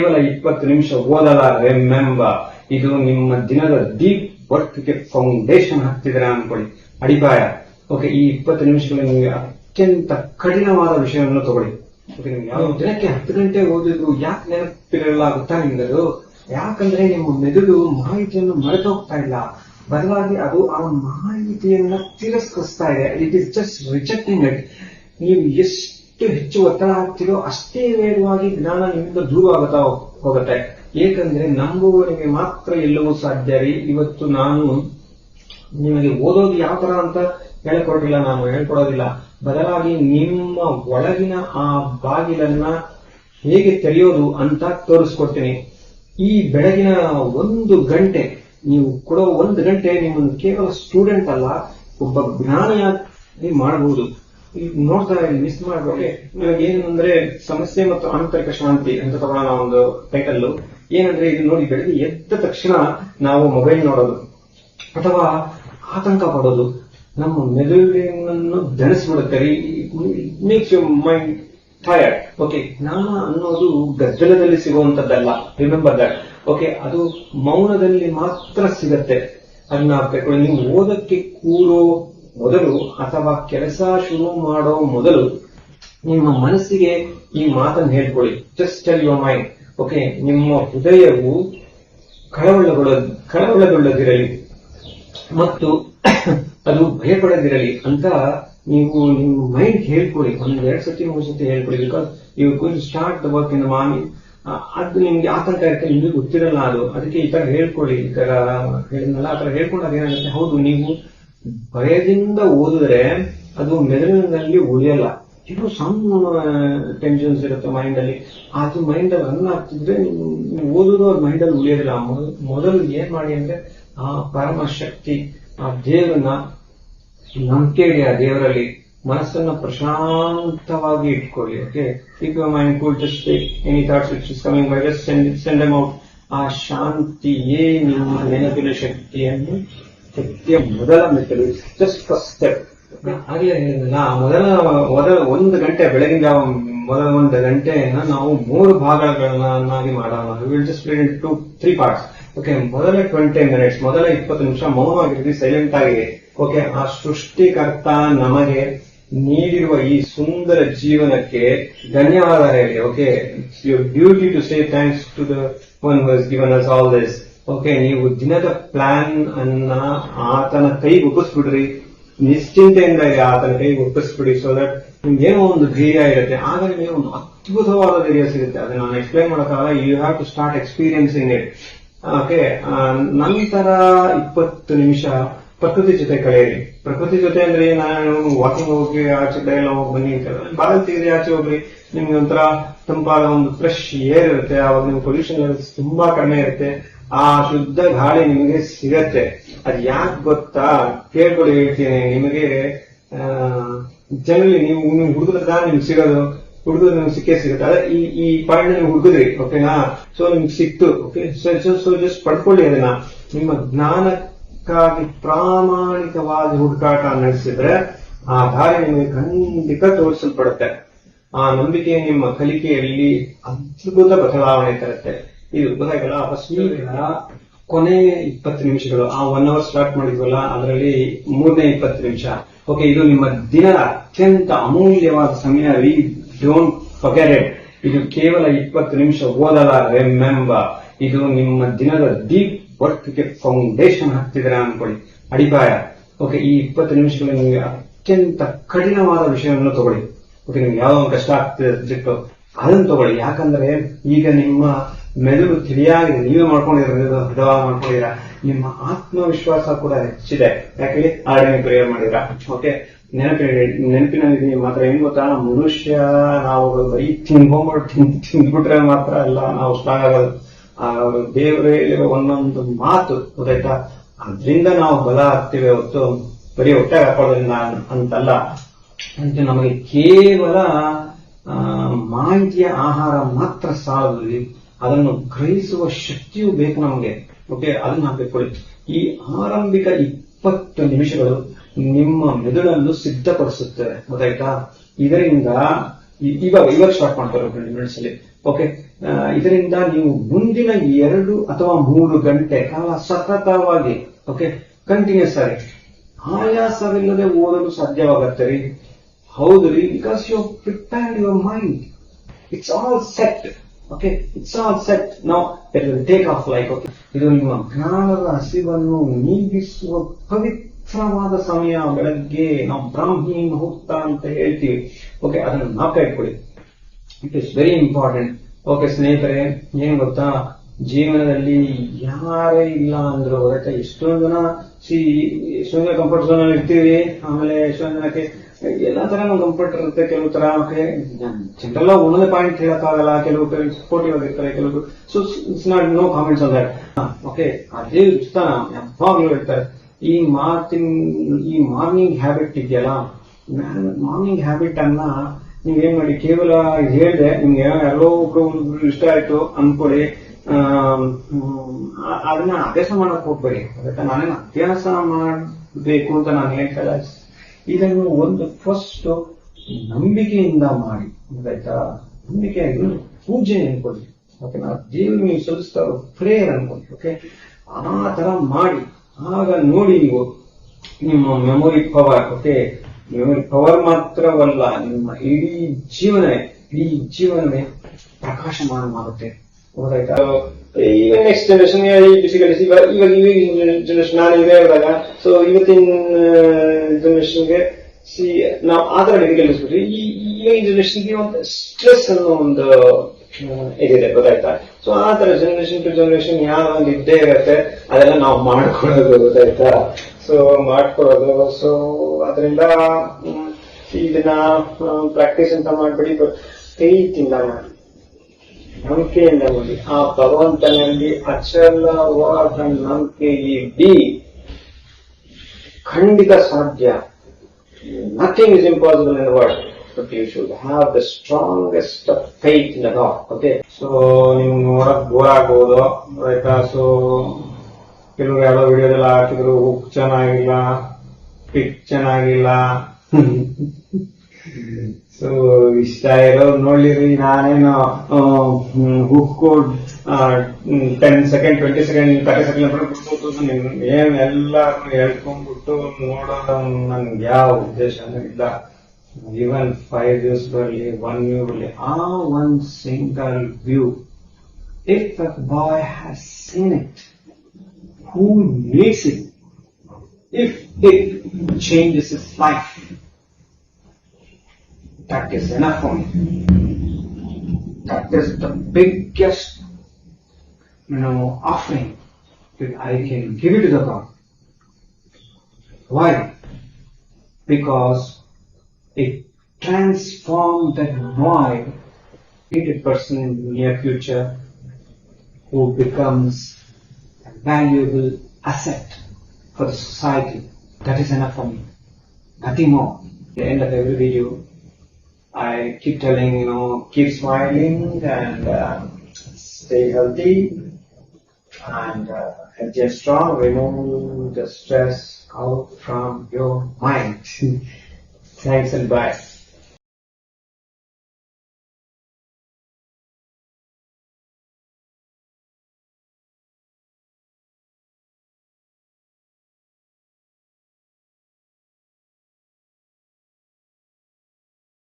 ಕೇವಲ 20 ನಿಮಿಷ ಓದಲ್ಲ, ರಿಮೆಂಬರ್. ಇದು ನಿಮ್ಮ ದಿನದ ಡೀಪ್ ವರ್ಕ್ಗೆ ಫೌಂಡೇಶನ್ ಹಾಕ್ತಿದ್ದೀರ ಅನ್ಕೊಳ್ಳಿ, ಅಡಿಪಾಯ. ಓಕೆ, ಈ 20 ನಿಮಿಷಗಳು ನಿಮಗೆ ಅತ್ಯಂತ ಕಠಿಣವಾದ ವಿಷಯವನ್ನು ತಗೊಳ್ಳಿ. ಓಕೆ, ನಿಮ್ಗೆ ಯಾವ ದಿನಕ್ಕೆ 10 ಗಂಟೆ ಓದಿದ್ರು ಯಾಕೆ ನೆನಪಿರಲ್ಲ ಗೊತ್ತಾ ನಿಮ್ಗದು? ಯಾಕಂದ್ರೆ ನಿಮ್ಮ ಮೆದುಳು ಮಾಹಿತಿಯನ್ನು ಮರೆತು ಹೋಗ್ತಾ ಇಲ್ಲ, ಬದಲಾಗಿ ಅದು ಆ ಮಾಹಿತಿಯನ್ನ ತಿರಸ್ಕರಿಸ್ತಾ ಇದೆ. It is just rejecting it. ನೀವು ಎಷ್ಟು ಹೆಚ್ಚು ಒತ್ತಡ ಹಾಕ್ತಿರೋ ಅಷ್ಟೇ ವೇಗವಾಗಿ ಜ್ಞಾನ ನಿಮ್ಮಿಂದ ದೂರವಾಗುತ್ತಾ ಹೋಗುತ್ತೆ. ಏಕೆಂದ್ರೆ ನಂಬುವವರಿಗೆ ಮಾತ್ರ ಎಲ್ಲವೂ ಸಾಧ್ಯ ರೀ. ಇವತ್ತು ನಾನು ನಿಮಗೆ ಓದೋದು ಯಾವ ತರ ಅಂತ ಹೇಳ್ಕೊಡೋದಿಲ್ಲ, ನಾನು ಹೇಳ್ಕೊಡೋದಿಲ್ಲ. ಬದಲಾಗಿ ನಿಮ್ಮ ಒಳಗಿನ ಆ ಬಾಗಿಲನ್ನ ಹೇಗೆ ತೆರೆಯೋದು ಅಂತ ತೋರಿಸ್ಕೊಡ್ತೀನಿ. ಈ ಬೆಳಗಿನ 1 ಗಂಟೆ ನೀವು ಕೊಡೋ 1 ಗಂಟೆ ನಿಮ್ಮನ್ನು ಕೇವಲ ಸ್ಟೂಡೆಂಟ್ ಅಲ್ಲ, ಒಬ್ಬ ಜ್ಞಾನಿಯಾಗಿ ಮಾಡಬಹುದು. ನೋಡ್ತಾ ಮಿಸ್ ಮಾಡ್ಬೇಡಿ. ಏನಂದ್ರೆ ಸಮಸ್ಯೆ ಮತ್ತು ಆಂತರಿಕ ಶಾಂತಿ ಅಂತ ತಗೊಳ್ಳೋಣ ಒಂದು ಟೈಟಲ್. ಏನಂದ್ರೆ ಇದು ನೋಡಿ, ಬೆಳಗ್ಗೆ ಎದ್ದ ತಕ್ಷಣ ನಾವು ಮೊಬೈಲ್ ನೋಡೋದು ಅಥವಾ ಆತಂಕ ಪಡೋದು ನಮ್ಮ ಮೆದುಳಿನನ್ನು ದಣಿಸ್ಬಿಡುತ್ತೆ. Makes your mind tired. Okay, ಜ್ಞಾನ ಅನ್ನೋದು ಗದ್ದಲದಲ್ಲಿ ಸಿಗುವಂತದ್ದಲ್ಲ, ರಿಮೆಂಬರ್ ದಟ್. ಓಕೆ, ಅದು ಮೌನದಲ್ಲಿ ಮಾತ್ರ ಸಿಗತ್ತೆ. ಅದನ್ನ ತಗೊಳ್ಳಿ. ನೀವು ಓದಕ್ಕೆ ಕೂರೋ ಮೊದಲು ಅಥವಾ ಕೆಲಸ ಶುರು ಮಾಡೋ ಮೊದಲು ನಿಮ್ಮ ಮನಸ್ಸಿಗೆ ಈ ಮಾತನ್ನು ಹೇಳ್ಕೊಳ್ಳಿ. Just tell your mind. Okay, ನಿಮ್ಮ ಹೃದಯವು ಕಳವಳಗೊಳ್ಳದಿರಲಿ ಮತ್ತು ಅದು ಭಯಪಡದಿರಲಿ ಅಂತ ನೀವು ನಿಮ್ಮ ಮೈಂಡ್ ಹೇಳ್ಕೊಳ್ಳಿ. 1-2 ಸತಿ 3 ಸತಿ ಹೇಳ್ಕೊಳ್ಳಿ. Because you going to start the work in the morning. ಅದು ನಿಮ್ಗೆ ಆತಂಕ ಇರುತ್ತೆ, ನಿಮ್ಗೆ ಗೊತ್ತಿರಲ್ಲ ಅದು. ಅದಕ್ಕೆ ಈ ತರ ಹೇಳ್ಕೊಳ್ಳಿ. ಈ ತರ ಹೇಳಿದ್ನಲ್ಲ, ಆ ತರ ಹೇಳ್ಕೊಂಡಾಗ ಏನಾಗುತ್ತೆ, ಹೌದು ನೀವು ಭಯದಿಂದ ಓದಿದ್ರೆ ಅದು ಮೆದುಳಿನಲ್ಲಿ ಉಳಿಯಲ್ಲ. ಕೆಲವು ಸಣ್ಣ ಟೆನ್ಷನ್ಸ್ ಇರುತ್ತೆ ಮೈಂಡ್ ಅಲ್ಲಿ, ಅದು ಮೈಂಡ್ ಅಲ್ಲಿ ರನ್ ಆಗ್ತಿದ್ರೆ ನೀವು ಓದೋದು ಅವ್ರ ಮೈಂಡ್ ಅಲ್ಲಿ ಉಳಿಯೋದಿಲ್ಲ. ಮೊದಲು ಏನ್ ಮಾಡಿ ಅಂದ್ರೆ ಆ ಪರಮ ಶಕ್ತಿ, ಆ ದೇವರನ್ನ ನಂಬಿಕೆ ಇಡಿ. ಆ ದೇವರಲ್ಲಿ ಮನಸ್ಸನ್ನ ಪ್ರಶಾಂತವಾಗಿ ಇಟ್ಕೊಳ್ಳಿ. Okay, keep your mind cool. Just take any thoughts which is coming by, just send them out. ಆ ಶಾಂತಿಯೇ ನಿಮ್ಮ ನೆನಪಿನ ಶಕ್ತಿಯನ್ನು ಶಕ್ತಿಯ ಮೊದಲ ಮೆಟ್ಟಲು. Just first step. ಹಾಗೆ ಮೊದಲ 1 ಗಂಟೆ, ಬೆಳಗಿನ ಜಾವ ಮೊದಲ 1 ಗಂಟೆಯನ್ನ ನಾವು 3 ಭಾಗಗಳನ್ನಾಗಿ ಮಾಡೋಣ. Will just split into 3 parts. Okay, ಮೊದಲ 20 ಮಿನಿಟ್ಸ್, ಮೊದಲ 20 ನಿಮಿಷ ಮೌನವಾಗಿರಿ, ಸೈಲೆಂಟ್ ಆಗಿ. ಓಕೆ, ಆ ಸೃಷ್ಟಿಕರ್ತ ನಮಗೆ ನೀಡಿರುವ ಈ ಸುಂದರ ಜೀವನಕ್ಕೆ ಧನ್ಯವಾದ ಹೇಳಿ. Okay, it's your duty to say thanks to the one who has given us all this. Okay, ನೀವು ದಿನದ ಪ್ಲಾನ್ ಅನ್ನ ಆತನ ಕೈಗೆ ಒಪ್ಪಿಸ್ಬಿಡ್ರಿ. ನಿಶ್ಚಿಂತೆಯಿಂದ ಆತನ ಕೈಗೆ ಒಪ್ಪಿಸ್ಬಿಡಿ. ಸೊ ದಟ್ ನಿಮ್ಗೇನೋ ಒಂದು ಧೈರ್ಯ ಇರುತ್ತೆ. ಆಗ ನಿಮಗೆ ಒಂದು ಅದ್ಭುತವಾದ ಧೈರ್ಯ ಸಿಗುತ್ತೆ. ಅದನ್ನ ನಾನು ಎಕ್ಸ್ಪ್ಲೈನ್ ಮಾಡೋಕ್ಕಾಗಲ್ಲ. You have to start experiencing it. Okay, ನಂತರ 20 ನಿಮಿಷ ಪ್ರಕೃತಿ ಜೊತೆ ಕಳೆಯಿರಿ. ಪ್ರಕೃತಿ ಜೊತೆ ಅಂದ್ರೆ ನಾನು ವಾಕಿಂಗ್ ಹೋಗಿ ಆಚೆ ಕಡೆ ಎಲ್ಲ ಹೋಗಿ ಬನ್ನಿ ಬಾಲ್ ತೆಗೆದು ಆಚೆ ಹೋಗ್ರಿ. ನಿಮ್ಗೆ ಒಂಥರ ತಂಪಾದ ಒಂದು ಫ್ರೆಶ್ ಏರ್ ಇರುತ್ತೆ. ಅವಾಗ ನಿಮ್ಗೆ ಪೊಲ್ಯೂಷನ್ ಲೆವೆಲ್ಸ್ ತುಂಬಾ ಕಡಿಮೆ ಇರುತ್ತೆ. ಆ ಶುದ್ಧ ಗಾಳಿ ನಿಮಗೆ ಸಿಗತ್ತೆ. ಅದ್ ಯಾಕೆ ಗೊತ್ತಾ, ಕೇಳ್ಕೊಳ್ಳಿ, ಹೇಳ್ತೀನಿ ನಿಮಗೆ. ಜನರಲಿ ನೀವು ಹುಡುಗದ ನಿಮ್ಗೆ ಸಿಗೋದು, ಹುಡುಗರು ನಿಮ್ಗೆ ಸಿಕ್ಕೇ ಸಿಗುತ್ತೆ. ಅದೇ ಈ ಪಾಯಿಂಟ್ ನೀವು ಹುಡುಗಿದ್ರಿ. ಓಕೆನಾ? ಸೊ ನಿಮ್ಗೆ ಸಿಕ್ತು. ಓಕೆ, ಸೊ ಜಸ್ಟ್ ಪಡ್ಕೊಳ್ಳಿ ಅದನ್ನ. ನಿಮ್ಮ ಜ್ಞಾನಕ್ಕಾಗಿ ಪ್ರಾಮಾಣಿಕವಾಗಿ ಹುಡುಕಾಟ ನಡೆಸಿದ್ರೆ ಆ ದಾರಿ ನಿಮಗೆ ಖಂಡಿತ ತೋರಿಸಲ್ಪಡುತ್ತೆ. ಆ ನಂಬಿಕೆ ನಿಮ್ಮ ಕಲಿಕೆಯಲ್ಲಿ ಅದ್ಭುತ ಬದಲಾವಣೆ ತರುತ್ತೆ. ಇದು ಗೊತ್ತಾಗಲ್ಲ. ಫಸ್ಟ್ ಕೊನೆ 20 ನಿಮಿಷಗಳು, ಆ 1 ಅವರ್ ಸ್ಟಾರ್ಟ್ ಮಾಡಿದ್ವಲ್ಲ, ಅದರಲ್ಲಿ 3ನೇ 20 ನಿಮಿಷ. ಓಕೆ, ಇದು ನಿಮ್ಮ ದಿನದ ಅತ್ಯಂತ ಅಮೂಲ್ಯವಾದ ಸಮಯ. Don't forget it. ಇದು ಕೇವಲ 20 ನಿಮಿಷ ಓದಲ್ಲ, ರಿಮೆಂಬರ್. ಇದು ನಿಮ್ಮ ದಿನದ ಡೀಪ್ ವರ್ಕ್ಗೆ ಫೌಂಡೇಶನ್ ಹಾಕ್ತಿದ್ದೀರ ಅನ್ಕೊಳ್ಳಿ, ಅಡಿಪಾಯ. ಓಕೆ, ಈ 20 ನಿಮಿಷಗಳು ನಿಮಗೆ ಅತ್ಯಂತ ಕಠಿಣವಾದ ವಿಷಯವನ್ನು ತಗೊಳ್ಳಿ. ಓಕೆ, ನಿಮ್ಗೆ ಯಾವ್ದೋ ಒಂದು ಕಷ್ಟ ಆಗ್ತಿದೆ ಸಬ್ಜೆಕ್ಟ್, ಅದನ್ನು ತಗೊಳ್ಳಿ. ಯಾಕಂದ್ರೆ ಈಗ ನಿಮ್ಮ ಮೆದುಳು ತಿಳಿಯಾಗಿದೆ. ನೀವೇ ಮಾಡ್ಕೊಂಡಿದ್ದೀರಾ. ನಿಮ್ಮ ಆತ್ಮವಿಶ್ವಾಸ ಕೂಡ ಹೆಚ್ಚಿದೆ. ಯಾಕೆ ಆರ್ಡರ್ ಪ್ರೇಯರ್ ಮಾಡಿದ್ರ. ಓಕೆ, ನೆನಪಿನಲ್ಲಿ ಮಾತ್ರ ಏನ್ ಗೊತ್ತಾ, ಮನುಷ್ಯ ನಾವು ಬರೀ ತಿಂದ್ಬಿಟ್ರೆ ಮಾತ್ರ ಅಲ್ಲ ನಾವು ಸ್ಟ್ರಾಂಗ್ ಆಗೋದು. ದೇವರೇ ಒಂದೊಂದು ಮಾತು ಗೊತ್ತಾಯ್ತಾ, ಅದ್ರಿಂದ ನಾವು ಬಲ ಆಗ್ತೀವಿ ಹೊತ್ತು ಬರೀ ಹೊಟ್ಟೆ ಹಾಕೋದ್ರಿಂದ ಅಂತಲ್ಲ. ಅಂತ ನಮಗೆ ಕೇವಲ ಮಾಹಿತಿಯ ಆಹಾರ ಮಾತ್ರ ಸಾಲದು. ಅದನ್ನು ಗ್ರಹಿಸುವ ಶಕ್ತಿಯೂ ಬೇಕು ನಮಗೆ. ಓಕೆ, ಅದನ್ನ ಹಾಕಬೇಕು. ಈ ಆರಂಭಿಕ 20 ನಿಮಿಷಗಳು ನಿಮ್ಮ ಮೆದುಳನ್ನು ಸಿದ್ಧಪಡಿಸುತ್ತದೆ. ಗೊತ್ತಾಯ್ತಾ? ಇದರಿಂದ ಇವಾಗ ಸ್ಟಾರ್ಟ್ ಮಾಡ್ತಾರೆ 20 ಮಿನಿಟ್ಸ್ ಅಲ್ಲಿ. ಓಕೆ, ಇದರಿಂದ ನೀವು ಮುಂದಿನ 2 ಅಥವಾ 3 ಗಂಟೆ ಕಾಲ ಸತತವಾಗಿ ಕಂಟಿನ್ಯೂಸ್ ಆಗಿ ಆಯಾಸವಿಲ್ಲದೆ ಓದಲು ಸಾಧ್ಯವಾಗುತ್ತೆ ರೀ. ಹೌದು ರೀ, because you prepared your mind. It's all set. It's all set. ನಾವು ಟೇಕ್ ಆಫ್ ಲೈಕ್ ಇದು ನಿಮ್ಮ ಜ್ಞಾನದ ಹಸಿವನ್ನು ನೀಗಿಸುವ ಪವಿತ್ರವಾದ ಸಮಯ. ಬೆಳಗ್ಗೆ ನಾವು ಬ್ರಾಹ್ಮಿ ಮುಹೂರ್ತ ಅಂತ ಹೇಳ್ತೀವಿ. ಅದನ್ನು ನಾಕ ಇಟ್ಕೊಳ್ಳಿ. It is very important. ಸ್ನೇಹಿತರೆ, ಏನ್ ಗೊತ್ತಾ, ಜೀವನದಲ್ಲಿ ಯಾರೇ ಇಲ್ಲ ಅಂದ್ರು ಎಷ್ಟೊಂದು ಜನ ಕಂಫರ್ಟ್ ಝೋನ್ ಅಲ್ಲಿ ಇರ್ತೀವಿ. ಆಮೇಲೆ ಎಷ್ಟೊಂದು ಜನಕ್ಕೆ ಎಲ್ಲಾ ತರ ಕಂಫರ್ಟ್ ಇರುತ್ತೆ. ಕೆಲವು ತರ ಜನರೆಲ್ಲ ಒಂದೊಂದೇ ಪಾಯಿಂಟ್ ಹೇಳಕ್ಕಾಗಲ್ಲ. ಕೆಲವು ಸಪೋರ್ಟಿವ್ ಆಗಿರ್ತಾರೆ, ಕೆಲವು so it's not no comments on that. ಅದೇ ಉತ್ಸಾಹ ಯಾವಾಗ್ಲೂ ಹೇಳ್ತಾರೆ. ಈ ಮಾರ್ನಿಂಗ್ ಹ್ಯಾಬಿಟ್ ಇದೆಯಲ್ಲ, ಮಾರ್ನಿಂಗ್ ಹ್ಯಾಬಿಟ್ ಅನ್ನ ನೀವೇನ್ ಮಾಡಿ, ಕೇವಲ ಹೇಳಿದೆ ನಿಮ್ಗೆ ಯಾರೋ ಒಬ್ರು ಇಷ್ಟ ಆಯ್ತು ಅನ್ಕೊಳ್ಳಿ, ಅದನ್ನ ಅಭ್ಯಾಸ ಮಾಡಕ್ ಹೋಗ್ಬೇಡಿ. ನಾನೇನು ಅಭ್ಯಾಸ ಮಾಡಬೇಕು ಅಂತ ನಾನು ಹೇಳ್ತಲ್ಲ. ಇದನ್ನು ಒಂದು ಫಸ್ಟ್ ನಂಬಿಕೆಯಿಂದ ಮಾಡಿ, ಆಯ್ತಾ? ನಂಬಿಕೆಯಾಗಿ ಪೂಜೆ ಅನ್ಕೊಳ್ಳಿ. ನಾವು ದೇವರು ನೀವು ಸಲ್ಲಿಸ್ತಾ ಪ್ರೇಯರ್ ಅನ್ಕೊಳ್ಳಿ. ಆ ತರ ಮಾಡಿ, ಆಗ ನೋಡಿ ನೀವು ನಿಮ್ಮ ಮೆಮೊರಿ ಪವರ್. ಮೆಮೊರಿ ಪವರ್ ಮಾತ್ರವಲ್ಲ, ನಿಮ್ಮ ಇಡೀ ಜೀವನವೇ ಪ್ರಕಾಶಮಾನವಾಗುತ್ತೆ. ಈಗ ನೆಕ್ಸ್ಟ್ ಜನರೇಷನ್ ಡಿಫಿಕಲ್ಟೀಸ್ ಇವಾಗ ಜನರೇಷನ್ ನಾನು ಈಗ ಹೇಳಿದಾಗ, ಸೊ ಇವತ್ತಿನ ಜನರೇಷನ್ಗೆ ನಾವು ಆ ತರ ಡಿಫಿಕಲ್ಟೀಸ್ ಬಿಟ್ರಿ ಈಗಿನ ಜನರೇಷನ್ಗೆ ಒಂದು ಸ್ಟ್ರೆಸ್ ಅನ್ನೋ ಒಂದು ಇದಿದೆ, ಗೊತ್ತಾಯ್ತಾ? ಸೊ ಆ ತರ ಜನರೇಷನ್ ಟು ಜನರೇಷನ್ ಯಾವ ಒಂದು ಇದ್ದೇ ಇರತ್ತೆ, ಅದೆಲ್ಲ ನಾವು ಮಾಡ್ಕೊಳ್ಳೋದು, ಗೊತ್ತಾಯ್ತಾ? ಸೊ ಮಾಡ್ಕೊಳ್ಳೋದು. ಸೊ ಅದರಿಂದ ಇದನ್ನ ಪ್ರಾಕ್ಟೀಸ್ ಅಂತ ಮಾಡ್ಬಿಡಿ, ಫೇತ್ ಮಾಡಿ, ನಂಬಿಕೆಯಿಂದ ಮಾಡಿ. ಆ ಭಗವಂತನಲ್ಲಿ ಅಚಲವಾದ ನಂಬಿಕೆ ಇಡಿ, ಖಂಡಿತ ಸಾಧ್ಯ. Nothing is impossible in the world, but you should have the strongest faith in the God. So ನೀವು ನೋಡಕ್ ಬೋರ್ ಆಗ್ಬೋದು, ಆಯ್ತಾ? ಸೊ ಕೆಲವರು ಯಾವ್ದೋ ವಿಡಿಯೋದೆಲ್ಲ ಹಾಕಿದ್ರು, ಹುಕ್ ಚೆನ್ನಾಗಿಲ್ಲ, ಪಿಕ್ ಚೆನ್ನಾಗಿಲ್ಲ. ಸೊ ಇಷ್ಟ ಇರೋರು ನೋಡ್ಲಿರಿ. ನಾನೇನು ಹುಕ್ 10 ಸೆಕೆಂಡ್ 20 ಸೆಕೆಂಡ್ 30 ಸೆಕೆಂಡ್ ಏನ್ ಎಲ್ಲಾರು ಹೇಳ್ಕೊಂಡ್ಬಿಟ್ಟು ನೋಡೋದು ನನ್ಗೆ ಯಾವ ಉದ್ದೇಶ ಇಲ್ಲ. ಈವನ್ 5 views ಬರಲಿ, 1 view ಬರಲಿ, ಆ one single view, if the boy has seen it, who needs it? If it changes his life, that is enough for me. That is the biggest, offering that I can give it to the God. Why? Because it transformed that boy into a person in the near future who becomes a valuable asset for the society. That is enough for me. Nothing more. At the end of every video, I keep telling, keep smiling and stay healthy and healthy and strong. Remove the stress out from your mind. Thanks and bye.